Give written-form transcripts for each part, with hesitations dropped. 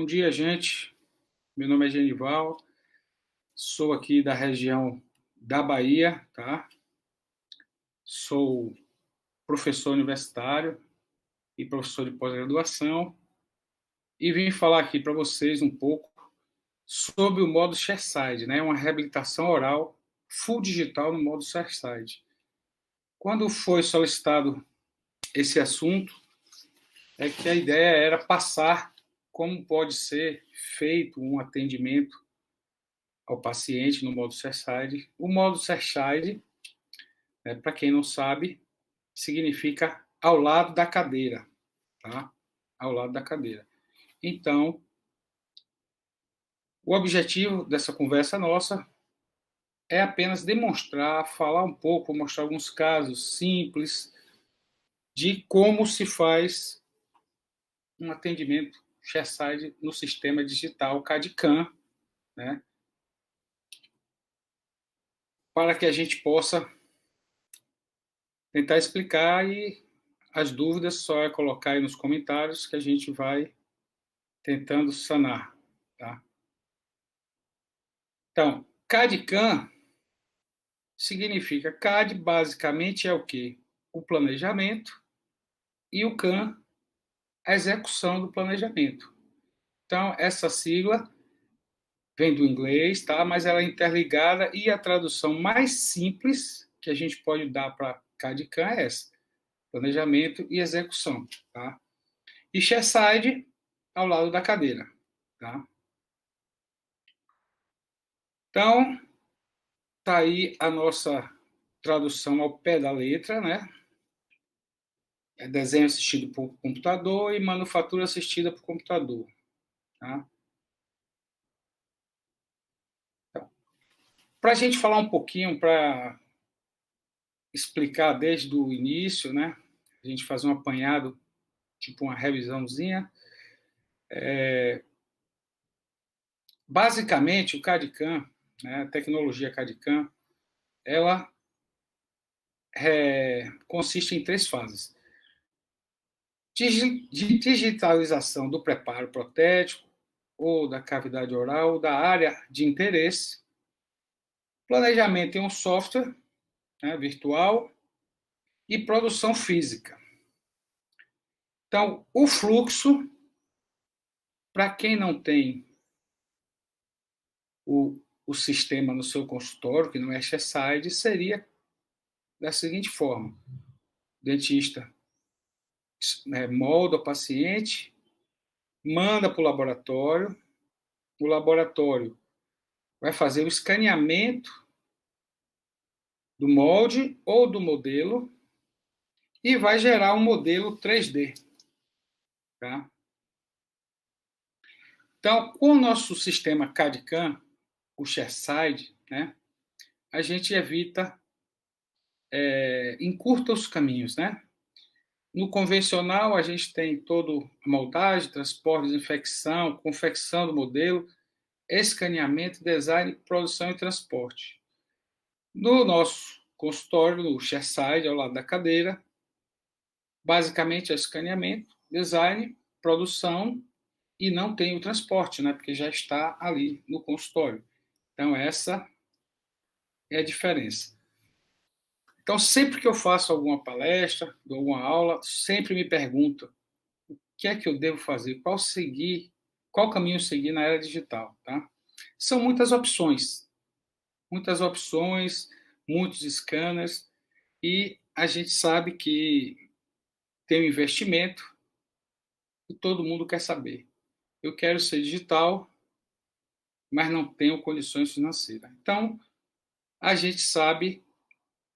Bom dia, gente. Meu nome é Genival, sou aqui da região da Bahia, tá? Sou professor universitário e professor de pós-graduação e vim falar aqui para vocês um pouco sobre o modo chairside, né? Uma reabilitação oral full digital no modo chairside. Quando foi solicitado esse assunto, é que a ideia era passar como pode ser feito um atendimento ao paciente no modo chairside. O modo chairside, para quem não sabe, significa ao lado da cadeira, tá? Ao lado da cadeira. Então, o objetivo dessa conversa nossa é apenas demonstrar, falar um pouco, mostrar alguns casos simples de como se faz um atendimento chairside no sistema digital CAD/CAM, né? Para que a gente possa tentar explicar e as dúvidas só é colocar aí nos comentários que a gente vai tentando sanar, tá? Então, CAD/CAM significa CAD basicamente é o quê? O planejamento e o CAM a execução do planejamento. Então, essa sigla vem do inglês, tá? Mas ela é interligada e a tradução mais simples que a gente pode dar para CAD/CAM é essa: planejamento e execução, tá? E chairside ao lado da cadeira, tá? Então, tá aí a nossa tradução ao pé da letra, né? É desenho assistido por computador e manufatura assistida por computador, tá? Então, para a gente falar um pouquinho, para explicar desde o início, né? A gente fazer um apanhado, tipo uma revisãozinha. Basicamente, o CAD/CAM, né, a tecnologia CAD/CAM, ela consiste em três fases: de digitalização do preparo protético ou da cavidade oral, da área de interesse, planejamento em um software, né, virtual, e produção física. Então, o fluxo, para quem não tem o sistema no seu consultório, que não é chairside, seria da seguinte forma: o dentista molda o paciente, manda para o laboratório vai fazer o escaneamento do molde ou do modelo e vai gerar um modelo 3D. Tá? Então, com o nosso sistema CAD/CAM, o chairside, né, a gente evita, encurta os caminhos, né? No convencional, a gente tem toda a moldagem, transporte, desinfecção, confecção do modelo, escaneamento, design, produção e transporte. No nosso consultório, no chairside, ao lado da cadeira, basicamente é escaneamento, design, produção e não tem o transporte, né? Porque já está ali no consultório. Então, essa é a diferença. Então, sempre que eu faço alguma palestra, dou alguma aula, sempre me perguntam o que é que eu devo fazer, qual caminho seguir na era digital, tá? São muitas opções, muitos scanners, e a gente sabe que tem um investimento e todo mundo quer saber. Eu quero ser digital, mas não tenho condições financeiras. Então, a gente sabe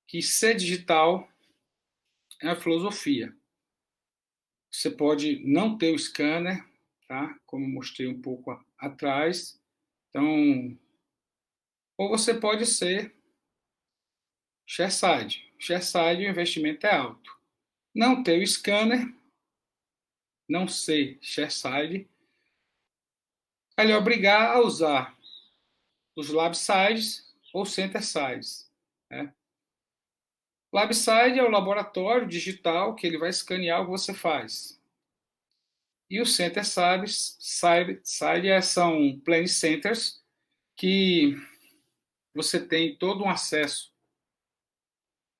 que ser digital é uma filosofia. Você pode não ter o scanner, tá? Como mostrei um pouco atrás. Então, ou você pode ser chairside. Chairside, o investimento é alto. Não ter o scanner, não ser chairside, vai lhe obrigar a usar os labsides ou centersides, né? Labside é o laboratório digital que ele vai escanear o que você faz. E o Center Side são Plane Centers que você tem todo um acesso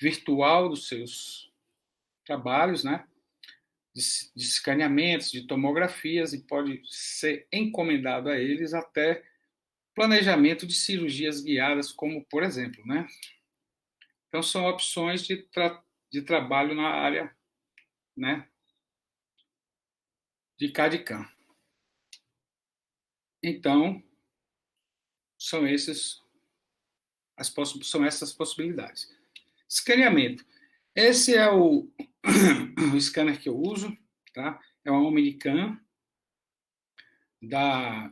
virtual dos seus trabalhos, né? De escaneamentos, de tomografias, e pode ser encomendado a eles até planejamento de cirurgias guiadas, como por exemplo, né? Então, são opções de trabalho na área, né, de CAD/CAM. Então, são são essas possibilidades. Escaneamento. Esse é o scanner que eu uso, tá? É uma Omnicam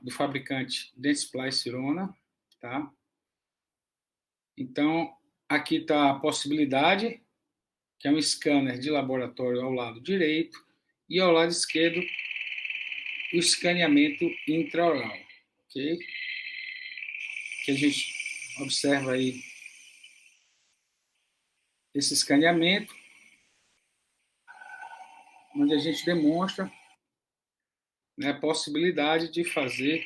do fabricante Dentsply Sirona, tá? Então, aqui está a possibilidade, que é um scanner de laboratório ao lado direito, e ao lado esquerdo, o escaneamento intraoral, ok? Que a gente observa aí esse escaneamento, onde a gente demonstra, né, a possibilidade de fazer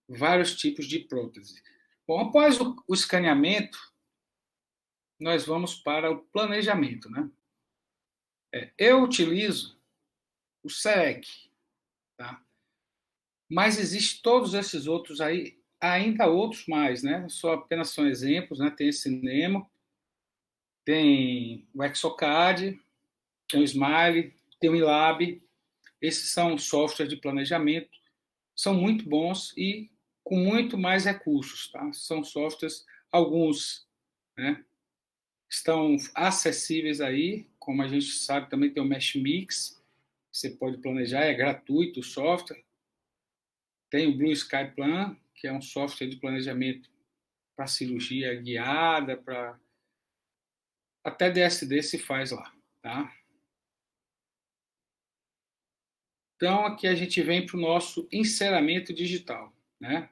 vários tipos de prótese. Bom, após o escaneamento, nós vamos para o planejamento, né? Eu utilizo o CEEC, tá? Mas existem todos esses outros aí, ainda outros mais, né? Só apenas são exemplos, né? Tem esse Nemo, tem o Exocad, tem o Smile, tem o Inlab. Esses são softwares de planejamento, são muito bons e com muito mais recursos, tá? São softwares, alguns, né, estão acessíveis aí, como a gente sabe, também tem o Mesh Mix, você pode planejar, é gratuito o software. Tem o Blue Sky Plan, que é um software de planejamento para cirurgia guiada, para até DSD se faz lá, tá? Então, aqui a gente vem para o nosso enceramento digital, né?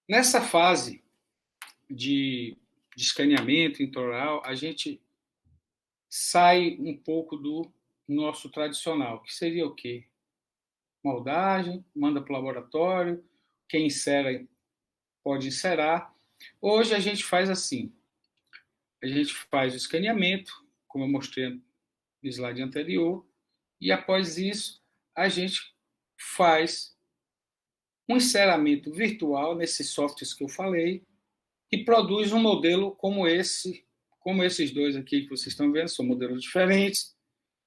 Nessa fase de escaneamento intraoral, a gente sai um pouco do nosso tradicional, que seria o quê? Moldagem, manda para o laboratório, quem insera pode inserar. Hoje a gente faz assim, a gente faz o escaneamento, como eu mostrei no slide anterior, e após isso a gente faz um enceramento virtual nesses softwares que eu falei, e produz um modelo como esses dois aqui que vocês estão vendo, são modelos diferentes.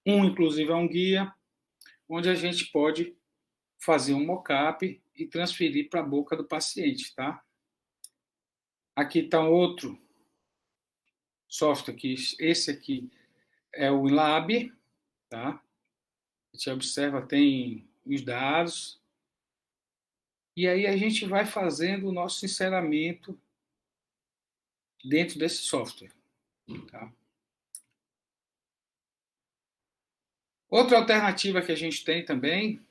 Um, inclusive, é um guia, onde a gente pode fazer um mockup e transferir para a boca do paciente, tá? Aqui está um outro software, que esse aqui é o Inlab, tá? A gente observa, tem os dados, e aí a gente vai fazendo o nosso enceramento dentro desse software, tá? Outra alternativa que a gente tem também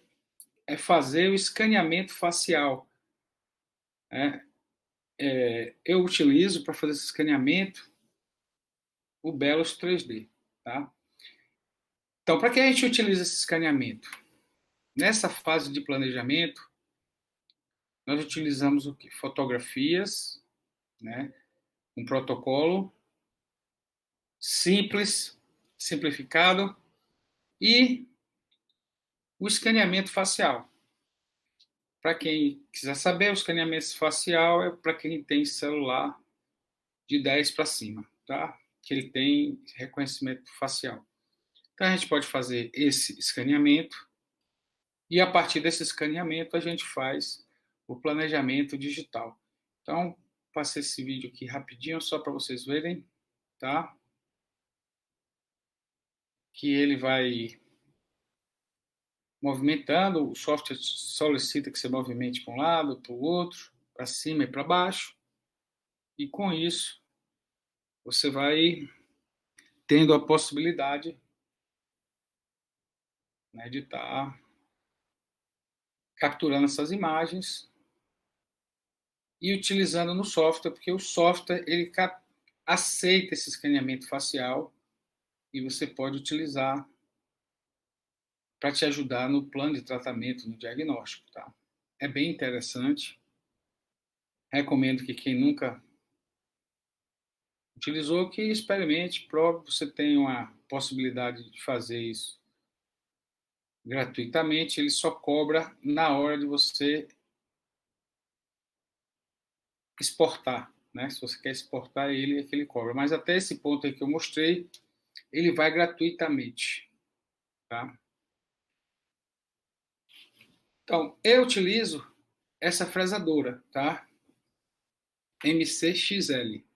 é fazer o escaneamento facial. Eu utilizo para fazer esse escaneamento o Belos 3D. Tá? Então, para que a gente utiliza esse escaneamento? Nessa fase de planejamento, nós utilizamos o quê? Fotografias, né? Um protocolo simples, simplificado, e o escaneamento facial. Para quem quiser saber, o escaneamento facial é para quem tem celular de 10 para cima, tá? Que ele tem reconhecimento facial. Então, a gente pode fazer esse escaneamento e, a partir desse escaneamento, a gente faz o planejamento digital. Então, passei esse vídeo aqui rapidinho, só para vocês verem, tá? Que ele vai movimentando, o software solicita que você movimente para um lado, para o outro, para cima e para baixo, e com isso, você vai tendo a possibilidade, né, de estar capturando essas imagens e utilizando no software, porque o software ele aceita esse escaneamento facial e você pode utilizar para te ajudar no plano de tratamento, no diagnóstico, tá? É bem interessante. Recomendo que quem nunca utilizou, que experimente, prove, você tem uma possibilidade de fazer isso gratuitamente, ele só cobra na hora de você exportar, né? Se você quer exportar ele, é que ele cobra. Mas até esse ponto aí que eu mostrei, ele vai gratuitamente, tá? Então, eu utilizo essa fresadora, tá? MCXL.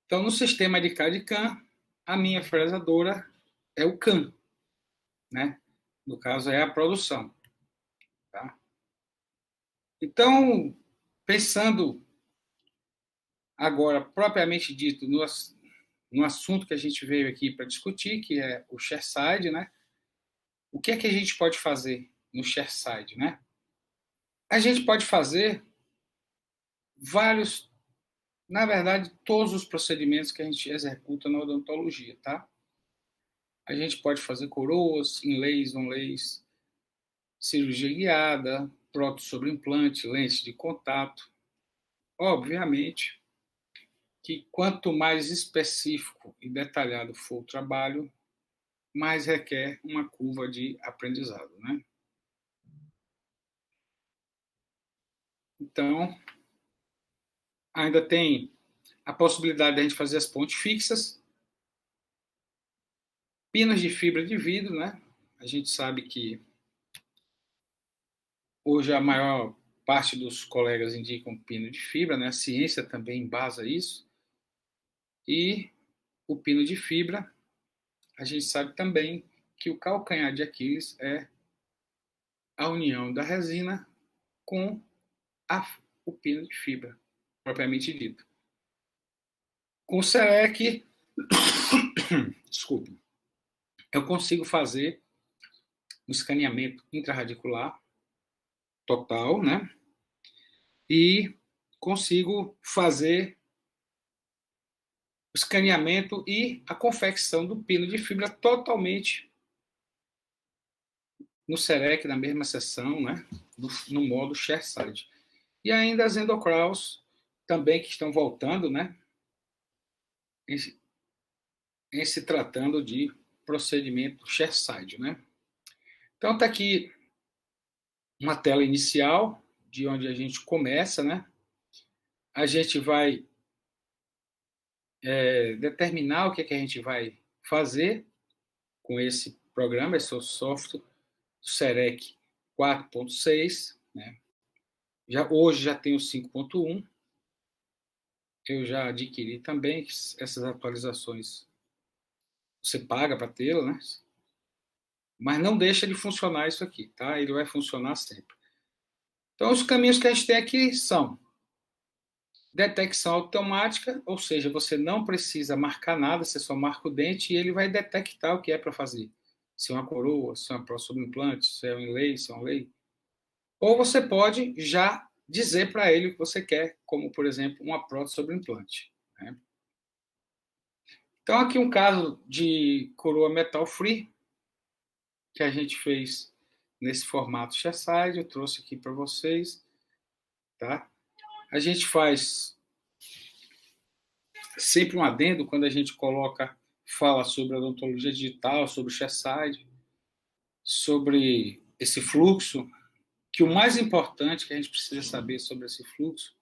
Então, no sistema de CAD/CAM, a minha fresadora é o CAM, né? No caso, é a produção, tá? Então, pensando agora, propriamente dito, no assunto que a gente veio aqui para discutir, que é o ShareSide, né? O que é que a gente pode fazer no ShareSide, né? A gente pode fazer vários, na verdade, todos os procedimentos que a gente executa na odontologia, tá? A gente pode fazer coroas, inlays, onlays, cirurgia guiada, prótese sobre implante, lente de contato. Obviamente que quanto mais específico e detalhado for o trabalho, mais requer uma curva de aprendizado, né? Então, ainda tem a possibilidade de a gente fazer as pontes fixas, pinos de fibra de vidro, né? A gente sabe que hoje a maior parte dos colegas indicam pino de fibra, né? A ciência também embasa isso. E o pino de fibra, a gente sabe também que o calcanhar de Aquiles é a união da resina com o pino de fibra, propriamente dito. Com o SELEC, desculpe, eu consigo fazer um escaneamento intraradicular total, né? E consigo fazer o escaneamento e a confecção do pino de fibra totalmente no SELEC, na mesma sessão, né? No modo ShareSide. E ainda as endocraws também que estão voltando, né? Em se tratando de procedimento ShareSide, né? Então está aqui uma tela inicial de onde a gente começa, né? A gente vai determinar o que, é que a gente vai fazer com esse programa, esse é o software do SELEC 4.6, né? Hoje já tem o 5.1, eu já adquiri também essas atualizações, você paga para tê-la, né? Mas não deixa de funcionar isso aqui, tá? Ele vai funcionar sempre. Então, os caminhos que a gente tem aqui são detecção automática, ou seja, você não precisa marcar nada, você só marca o dente e ele vai detectar o que é para fazer. Se é uma coroa, se é uma prótese sobre implante, se é um inlay, se é um lay. Ou você pode já dizer para ele o que você quer, como, por exemplo, uma prótese sobre implante, né? Então, aqui um caso de coroa metal free, que a gente fez nesse formato ShareSide, eu trouxe aqui para vocês, tá? A gente faz sempre um adendo quando a gente fala sobre odontologia digital, sobre o ShareSide, sobre esse fluxo, que o mais importante que a gente precisa saber sobre esse fluxo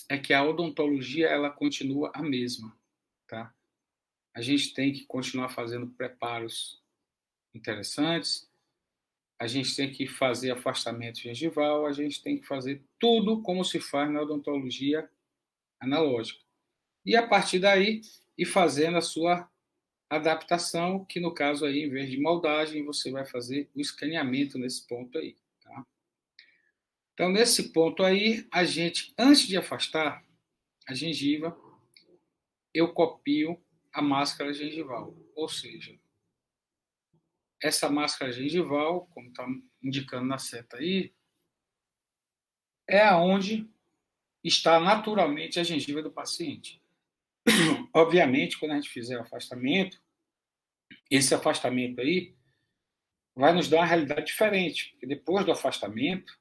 é que a odontologia ela continua a mesma, tá? A gente tem que continuar fazendo preparos interessantes, a gente tem que fazer afastamento gengival, a gente tem que fazer tudo como se faz na odontologia analógica. E a partir daí, ir fazendo a sua adaptação, que no caso aí, em vez de moldagem, você vai fazer o escaneamento nesse ponto aí, tá? Então, nesse ponto aí, a gente, antes de afastar a gengiva, eu copio a máscara gengival, ou seja, essa máscara gengival, como está indicando na seta aí, é aonde está naturalmente a gengiva do paciente. Obviamente, quando a gente fizer o afastamento, esse afastamento aí vai nos dar uma realidade diferente, porque depois do afastamento,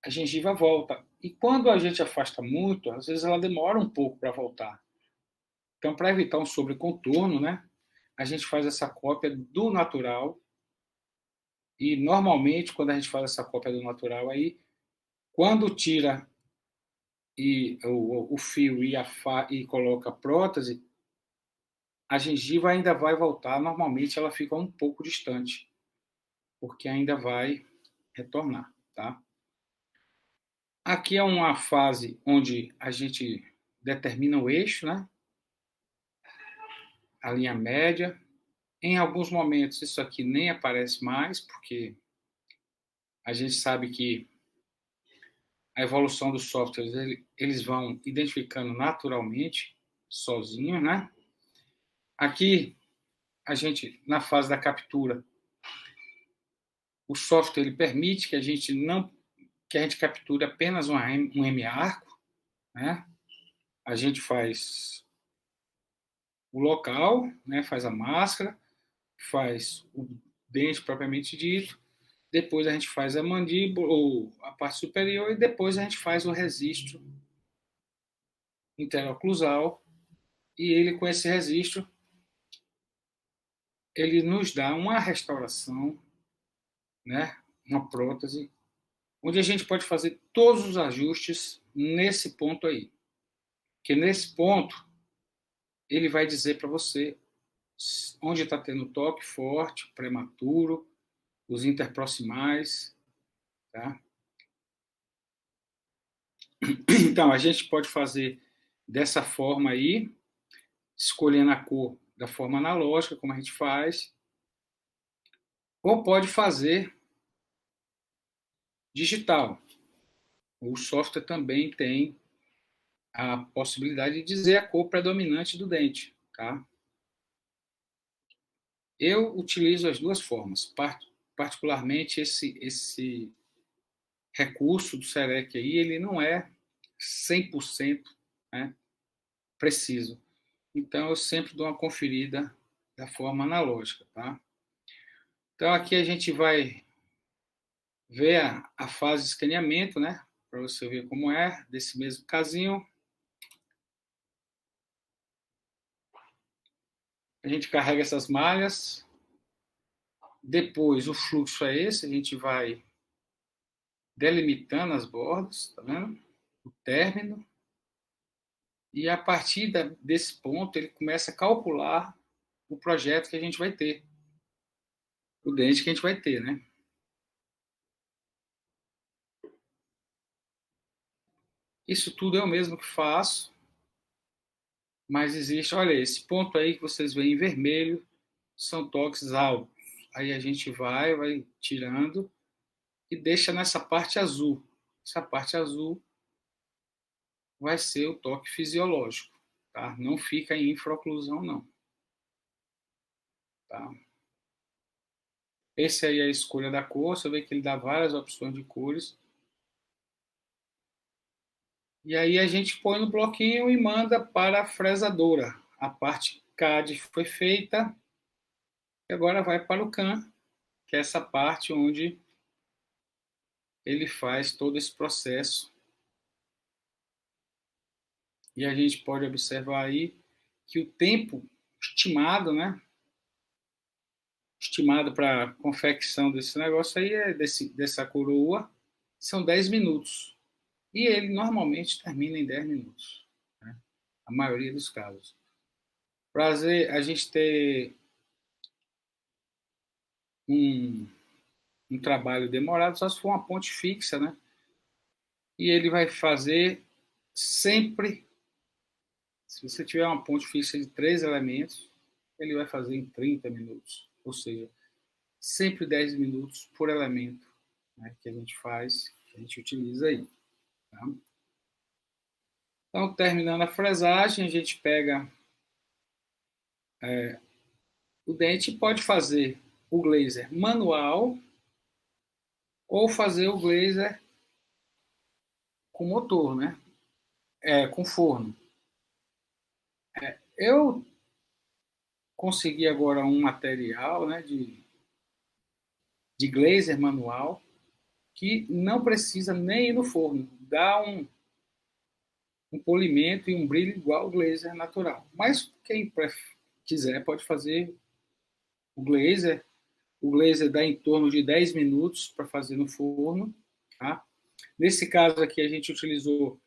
a gengiva volta. E quando a gente afasta muito, às vezes ela demora um pouco para voltar. Então, para evitar um sobrecontorno, né, a gente faz essa cópia do natural. E normalmente, quando a gente faz essa cópia do natural, aí, quando tira o fio e coloca a prótese, a gengiva ainda vai voltar. Normalmente, ela fica um pouco distante, porque ainda vai retornar, tá? Aqui é uma fase onde a gente determina o eixo, né? A linha média. Em alguns momentos, isso aqui nem aparece mais, porque a gente sabe que a evolução dos softwares, eles vão identificando naturalmente, sozinhos, né? Aqui, a gente, na fase da captura, o software ele permite que a gente não que a gente capture apenas um M-arco, né? A gente faz o local, né? Faz a máscara, faz o dente propriamente dito, depois a gente faz a mandíbula, ou a parte superior, e depois a gente faz o registro interoclusal, e ele, com esse registro, ele nos dá uma restauração, né? Uma prótese, onde a gente pode fazer todos os ajustes nesse ponto aí. Que nesse ponto, ele vai dizer para você onde está tendo toque forte, prematuro, os interproximais, tá? Então, a gente pode fazer dessa forma aí, escolhendo a cor da forma analógica, como a gente faz, ou pode fazer digital. O software também tem a possibilidade de dizer a cor predominante do dente, tá? Eu utilizo as duas formas, particularmente esse recurso do SEREC aí, ele não é 100%, né, preciso. Então, eu sempre dou uma conferida da forma analógica, tá? Então, aqui a gente vai ver a fase de escaneamento, né? Para você ver como é, desse mesmo casinho. A gente carrega essas malhas. Depois, o fluxo é esse. A gente vai delimitando as bordas, tá vendo? O término. E a partir desse ponto, ele começa a calcular o projeto que a gente vai ter. O dente que a gente vai ter, né? Isso tudo é o mesmo que faço, mas existe, olha, esse ponto aí que vocês veem em vermelho são toques altos. Aí a gente vai tirando e deixa nessa parte azul. Essa parte azul vai ser o toque fisiológico, tá? Não fica em infraoclusão, não. Tá? Esse aí é a escolha da cor, você vê que ele dá várias opções de cores. E aí a gente põe no bloquinho e manda para a fresadora. A parte CAD foi feita e agora vai para o CAM, que é essa parte onde ele faz todo esse processo. E a gente pode observar aí que o tempo estimado, né? Estimado para a confecção desse negócio aí, dessa coroa, são 10 minutos. E ele normalmente termina em 10 minutos, né? A maioria dos casos. Prazer a gente ter um, um trabalho demorado, só se for uma ponte fixa, né? E ele vai fazer sempre, se você tiver uma ponte fixa de 3 elementos, ele vai fazer em 30 minutos. Ou seja, sempre 10 minutos por elemento, né, que a gente faz, que a gente utiliza aí. Tá? Então, terminando a fresagem, a gente pega o dente e pode fazer o glazer manual ou fazer o glazer com motor, né? Com forno. Eu consegui agora um material, né, de glazer manual, que não precisa nem ir no forno. Dá um polimento e um brilho igual ao glazer natural. Mas quem quiser pode fazer o glazer. O glazer dá em torno de 10 minutos para fazer no forno. Tá? Nesse caso aqui, a gente utilizou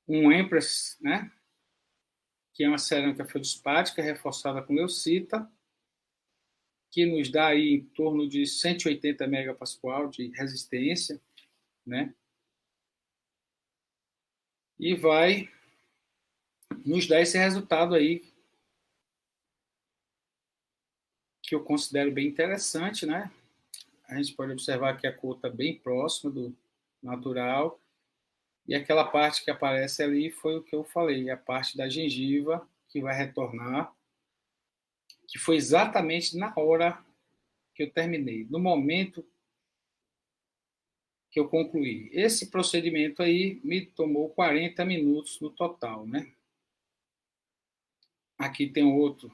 um Empress, né? Que é uma cerâmica feldspática reforçada com leucita, que nos dá aí em torno de 180 megapascal de resistência, né? E vai nos dar esse resultado aí, que eu considero bem interessante, né? A gente pode observar que a cor está bem próxima do natural, e aquela parte que aparece ali foi o que eu falei, a parte da gengiva que vai retornar, que foi exatamente na hora que eu terminei, no momento que eu concluí. Esse procedimento aí me tomou 40 minutos no total, né? Aqui tem outro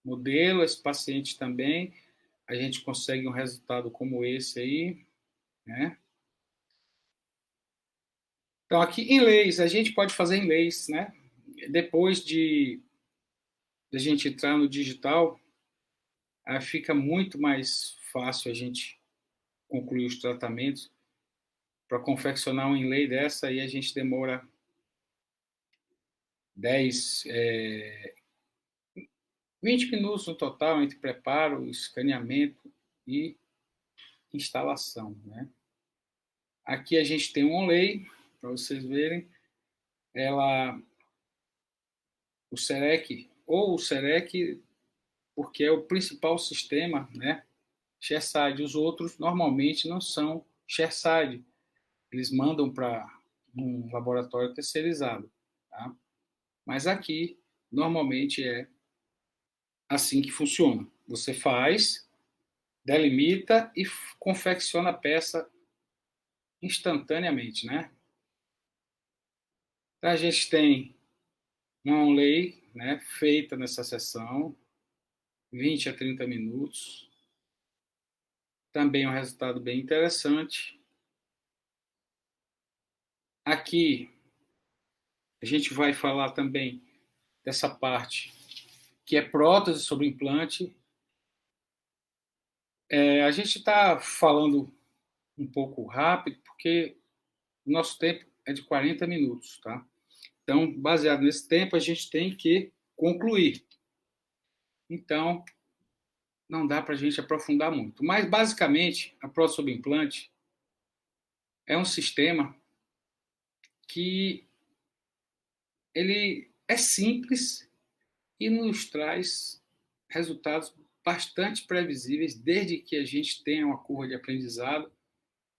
modelo, esse paciente também, a gente consegue um resultado como esse aí, né? Então, aqui em leis, a gente pode fazer em leis, né? Depois de a gente entrar no digital, fica muito mais fácil a gente concluir os tratamentos. Para confeccionar um inlay dessa, aí a gente demora 10, 20 minutos no total entre preparo, escaneamento e instalação, né? Aqui a gente tem um onlay, para vocês verem, o SEREC, ou o SEREC, porque é o principal sistema, né? Chairside. Os outros normalmente não são Chairside. Eles mandam para um laboratório terceirizado, tá? Mas aqui, normalmente, é assim que funciona. Você faz, delimita e confecciona a peça instantaneamente, né? Então, a gente tem uma onlay, né, feita nessa sessão, 20 a 30 minutos. Também é um resultado bem interessante. Aqui, a gente vai falar também dessa parte que é prótese sobre implante. A gente está falando um pouco rápido, porque o nosso tempo é de 40 minutos, tá? Então, baseado nesse tempo, a gente tem que concluir. Então, não dá para a gente aprofundar muito. Mas, basicamente, a prótese sobre implante é um sistema que ele é simples e nos traz resultados bastante previsíveis, desde que a gente tenha uma curva de aprendizado,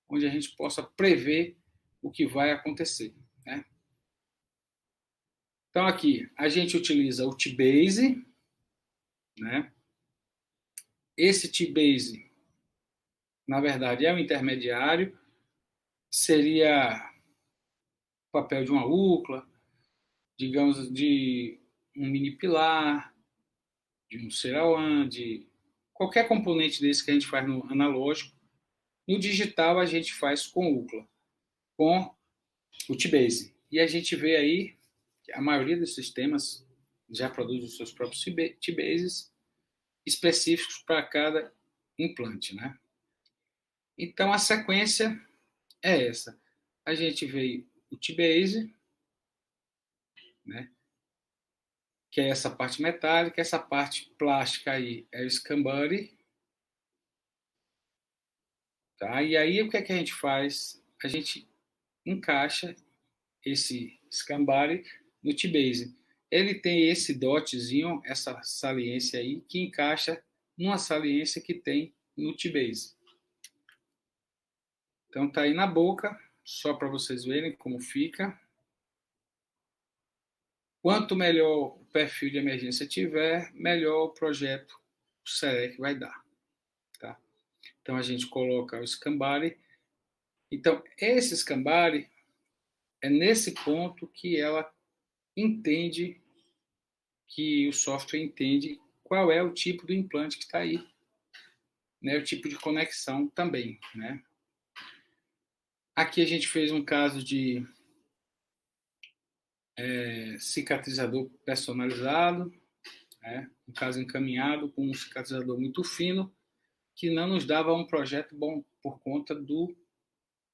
onde a gente possa prever o que vai acontecer, né? Então, aqui, a gente utiliza o T-Base, né? Esse T-Base, na verdade, é um intermediário, seria o papel de uma úcula, digamos, de um mini pilar, de um Cerawan, de qualquer componente desse que a gente faz no analógico. No digital, a gente faz com UCLA, com o T-Base. E a gente vê aí que a maioria dos sistemas já produz os seus próprios T-Bases específicos para cada implante, né? Então, a sequência é essa. A gente vê o T-Base, né? Que é essa parte metálica, essa parte plástica aí é o Scan Buddy, tá? E aí, o que é que a gente faz? A gente encaixa esse Scan Buddy no T-Base. Ele tem esse dotzinho, essa saliência aí, que encaixa numa saliência que tem no T-Base. Então, tá aí na boca, só para vocês verem como fica. Quanto melhor o perfil de emergência tiver, melhor o projeto o SEREC vai dar. Tá? Então, a gente coloca o Scambari. Então, esse Scambari é nesse ponto que ela entende, que o software entende qual é o tipo do implante que está aí. né, o tipo de conexão também, né? Aqui a gente fez um caso de cicatrizador personalizado, né? Um caso encaminhado com um cicatrizador muito fino, que não nos dava um projeto bom por conta do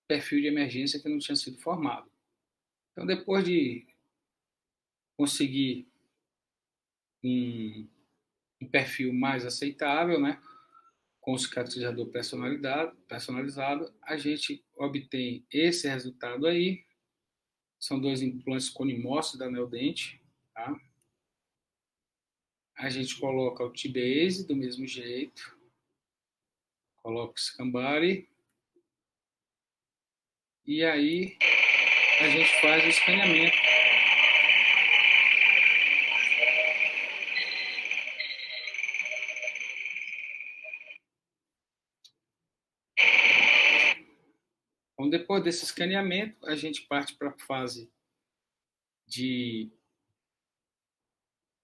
perfil de emergência que não tinha sido formado. Então, depois de conseguir um perfil mais aceitável, né, com o cicatrizador personalizado, a gente obtém esse resultado aí. São 2 implantes conimócitos da Neodente, tá? A gente coloca o T-Base do mesmo jeito, coloca o Scambari, e aí a gente faz o escaneamento. Então, depois desse escaneamento, a gente parte para a fase de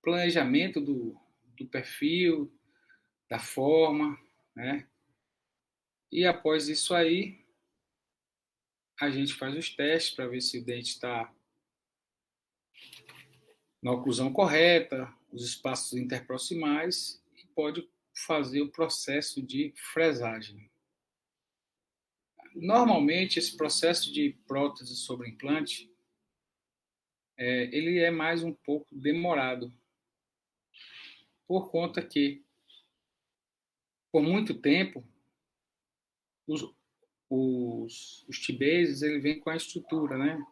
planejamento do perfil, da forma, né? E após isso aí, a gente faz os testes para ver se o dente está na oclusão correta, os espaços interproximais, e pode fazer o processo de fresagem. Normalmente, esse processo de prótese sobre implante, ele é mais um pouco demorado, por conta que, por muito tempo, os, os T-bases, ele vem com a estrutura, né?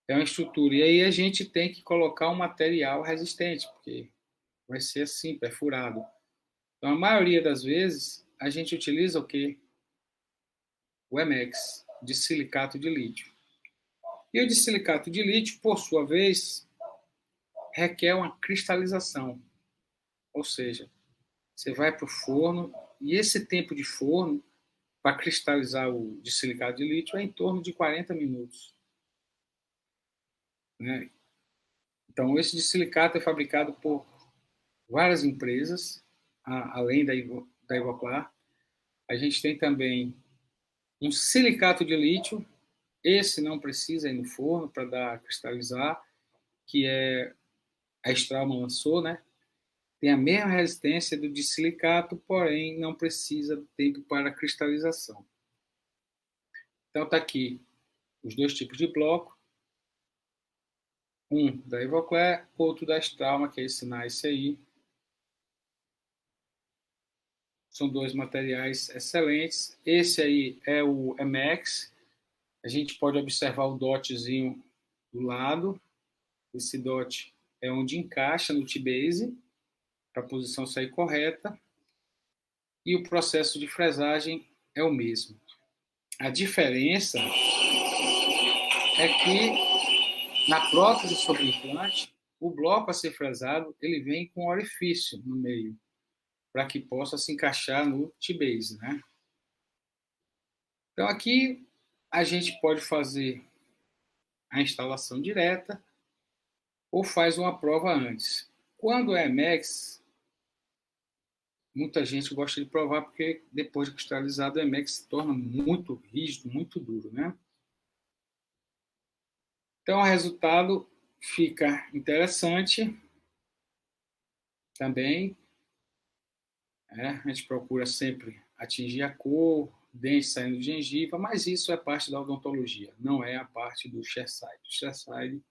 É uma estrutura. E aí a gente tem que colocar um material resistente, porque vai ser assim, perfurado. Então, a maioria das vezes, a gente utiliza o quê? O Emex, de silicato de lítio. E o de silicato de lítio, por sua vez, requer uma cristalização. Ou seja, você vai para o forno, e esse tempo de forno, para cristalizar o de silicato de lítio, é em torno de 40 minutos. Né? Então, esse de silicato é fabricado por várias empresas, além da Ivoclar. A gente tem também um silicato de lítio, esse não precisa ir no forno para dar cristalizar, que é a Straumann lançou, né? Tem a mesma resistência do de silicato, porém não precisa do tempo para cristalização. Então está aqui os 2 tipos de bloco, um da Ivoclar, outro da Straumann, que é esse Nice aí. São 2 materiais excelentes. Esse aí é o MX. A gente pode observar o dotzinho do lado. Esse dot é onde encaixa no T-base, para a posição sair correta. E o processo de fresagem é o mesmo. A diferença é que na prótese sobre implante, o bloco a ser fresado, ele vem com um orifício no meio, para que possa se encaixar no T-base, né? Então aqui a gente pode fazer a instalação direta ou faz uma prova antes. Quando é Emax, muita gente gosta de provar porque depois de cristalizado o Emax se torna muito rígido, muito duro, né? Então o resultado fica interessante também. A gente procura sempre atingir a cor, dente saindo de gengiva, mas isso é parte da odontologia, não é a parte do chairside. O chairside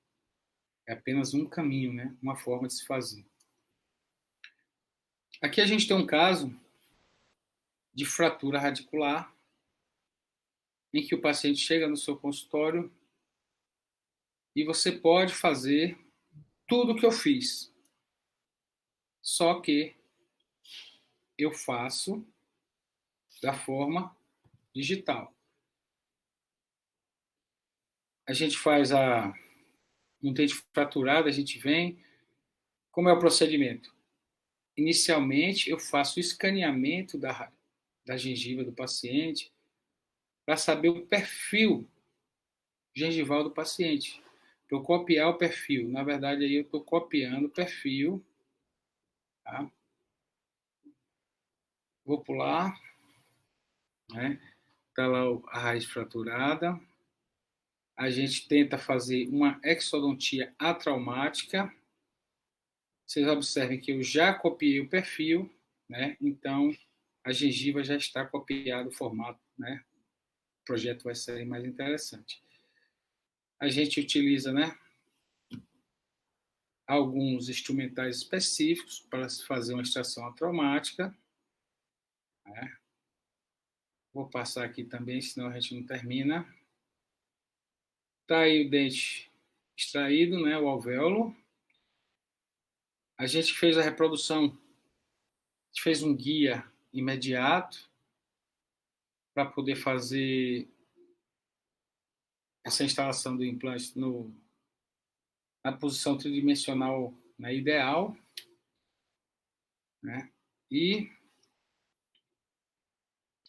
é apenas um caminho, né? Uma forma de se fazer. Aqui a gente tem um caso de fratura radicular, em que o paciente chega no seu consultório e você pode fazer tudo o que eu fiz, só que eu faço da forma digital. A gente faz um dente fraturado, a gente vem. Como é o procedimento? Inicialmente, eu faço o escaneamento da gengiva do paciente para saber o perfil gengival do paciente. Para eu copiar o perfil. Na verdade, aí eu estou copiando o perfil, tá? Vou pular, né? Está lá a raiz fraturada. A gente tenta fazer uma exodontia atraumática. Vocês observem que eu já copiei o perfil, né? Então, a gengiva já está copiado o formato, né? O projeto vai ser mais interessante. A gente utiliza, né, alguns instrumentais específicos para fazer uma extração atraumática, né? Vou passar aqui também, senão a gente não termina. Está aí o dente extraído, né, o alvéolo. A gente fez a reprodução, a gente fez um guia imediato para poder fazer essa instalação do implante na posição tridimensional, né, ideal, né? E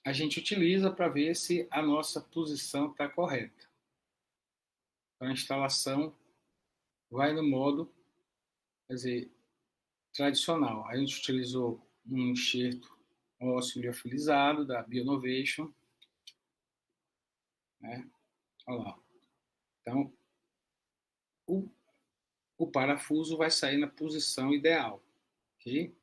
a gente utiliza para ver se a nossa posição está correta. Então, a instalação vai no modo, quer dizer, tradicional. A gente utilizou um enxerto ósseo liofilizado da Bionovation, né? Olha lá. Então, o, o parafuso vai sair na posição ideal, ok?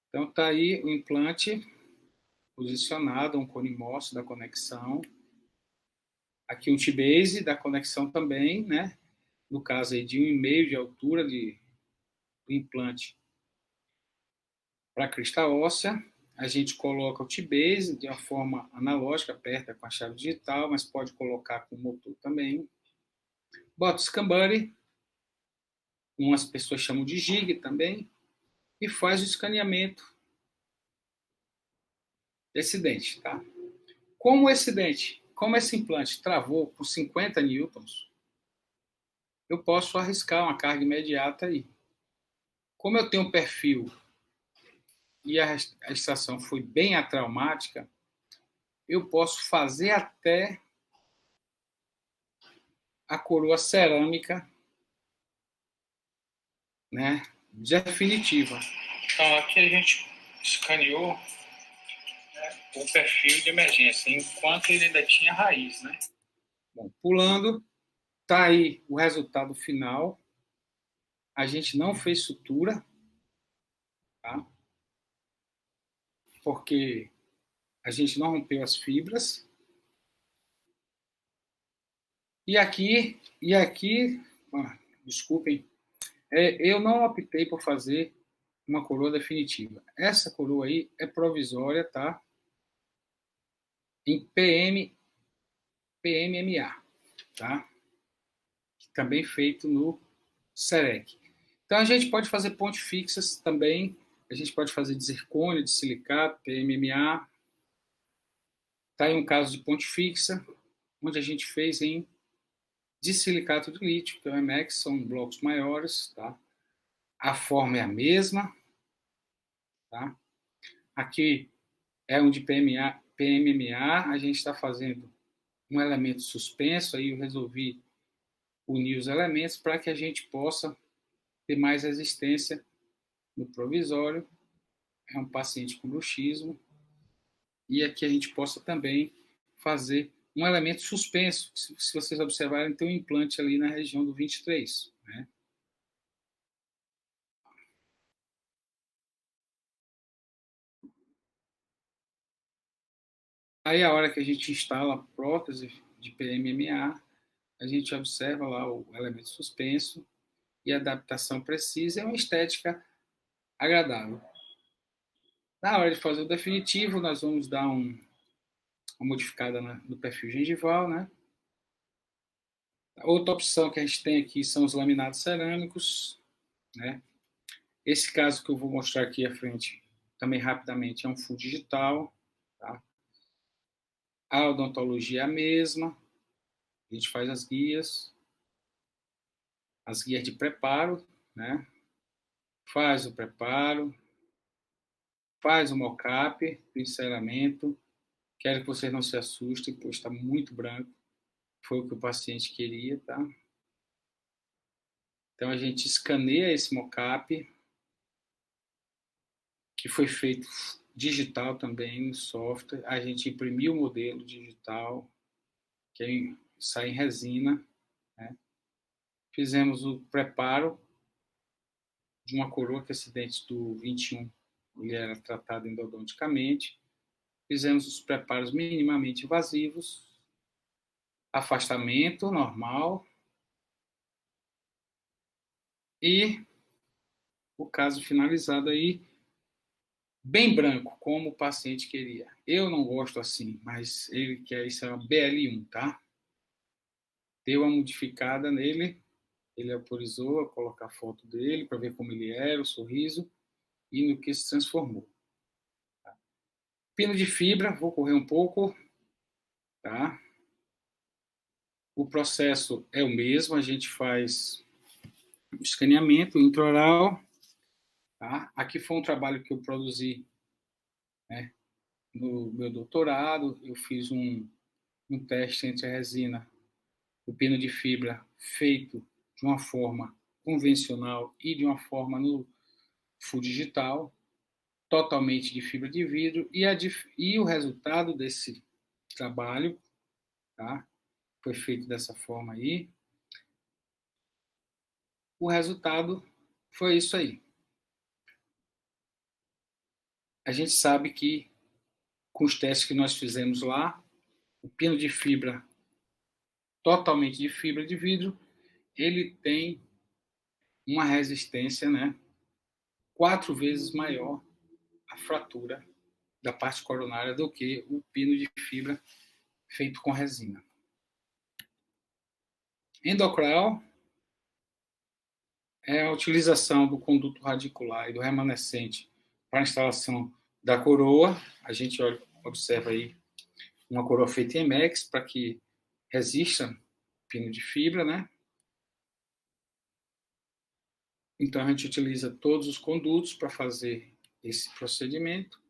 Então, está aí o implante posicionado, um cone morso da conexão. Aqui um T-base da conexão também, né? No caso aí de 1,5 de altura do implante para a crista óssea. A gente coloca o T-base de uma forma analógica, aperta com a chave digital, mas pode colocar com o motor também. Bota o scan buddy, umas pessoas chamam de jig também, e faz o escaneamento desse dente, tá? Como esse implante travou por 50 newtons, eu posso arriscar uma carga imediata aí. Como eu tenho um perfil e a extração foi bem atraumática, eu posso fazer até a coroa cerâmica, né, definitiva. Então, aqui a gente escaneou, né, o perfil de emergência, enquanto ele ainda tinha raiz, né? Bom, pulando, tá aí o resultado final. A gente não fez sutura, tá? Porque a gente não rompeu as fibras. Desculpem, eu não optei por fazer uma coroa definitiva. Essa coroa aí é provisória, tá? Em PMMA, tá? Também feito no SEREC. Então a gente pode fazer pontes fixas também, a gente pode fazer de zircônio, de silicato, PMMA. Tá aí um caso de ponte fixa, onde a gente fez de silicato de lítio, que é o MX, são blocos maiores, tá? A forma é a mesma, tá? Aqui é um de PMMA, a gente está fazendo um elemento suspenso, aí eu resolvi unir os elementos para que a gente possa ter mais resistência no provisório. É um paciente com bruxismo. E aqui a gente possa também fazer um elemento suspenso. Se vocês observarem, tem um implante ali na região do 23, né? Aí, a hora que a gente instala a prótese de PMMA, a gente observa lá o elemento suspenso e a adaptação precisa é uma estética agradável. Na hora de fazer o definitivo, nós vamos dar uma modificada no perfil gengival, né? Outra opção que a gente tem aqui são os laminados cerâmicos, né? Esse caso que eu vou mostrar aqui à frente, também rapidamente, é um full digital, tá? A odontologia é a mesma, a gente faz as guias de preparo, né? Faz o preparo, faz o mockup, o enceramento. Quero que vocês não se assustem, pois está muito branco. Foi o que o paciente queria, tá? Então a gente escaneia esse mockup, que foi feito digital também no software. A gente imprimiu o modelo digital, que sai em resina, né? Fizemos o preparo de uma coroa que acidente do 21 ele era tratado endodonticamente. Fizemos os preparos minimamente invasivos, afastamento normal e o caso finalizado aí, bem branco, como o paciente queria. Eu não gosto assim, mas ele quer isso, é uma BL1, tá? Deu uma modificada nele, ele autorizou a colocar a foto dele para ver como ele era, o sorriso e no que se transformou. Tá? Pino de fibra, vou correr um pouco, tá? O processo é o mesmo, a gente faz o escaneamento intraoral, tá? Aqui foi um trabalho que eu produzi, né, no meu doutorado, eu fiz um teste entre a resina, o pino de fibra feito de uma forma convencional e de uma forma no full digital, totalmente de fibra de vidro, e o resultado desse trabalho, tá? Foi feito dessa forma aí. O resultado foi isso aí. A gente sabe que, com os testes que nós fizemos lá, o pino de fibra, totalmente de fibra de vidro, ele tem uma resistência, né, 4 vezes maior à fratura da parte coronária do que o pino de fibra feito com resina. Endocral é a utilização do conduto radicular e do remanescente para a instalação da coroa. A gente observa aí uma coroa feita em Emex para que resista pino de fibra, né? Então a gente utiliza todos os condutos para fazer esse procedimento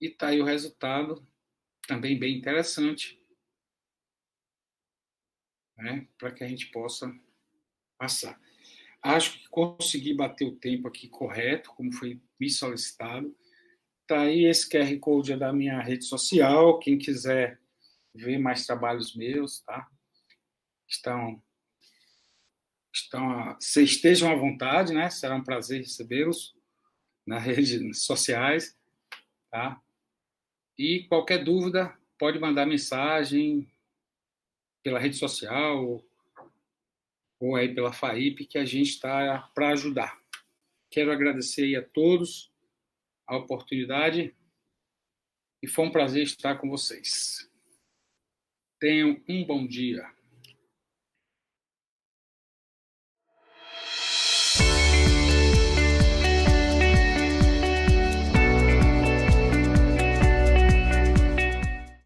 e está aí o resultado, também bem interessante, né? Para que a gente possa passar. Acho que consegui bater o tempo aqui correto, como foi me solicitado. Tá aí esse QR Code é da minha rede social. Quem quiser ver mais trabalhos meus, tá? Estejam à vontade, né? Será um prazer recebê-los nas redes sociais, tá? E qualquer dúvida, pode mandar mensagem pela rede social ou aí pela FAIP, que a gente está para ajudar. Quero agradecer aí a todos a oportunidade e foi um prazer estar com vocês. Tenham um bom dia.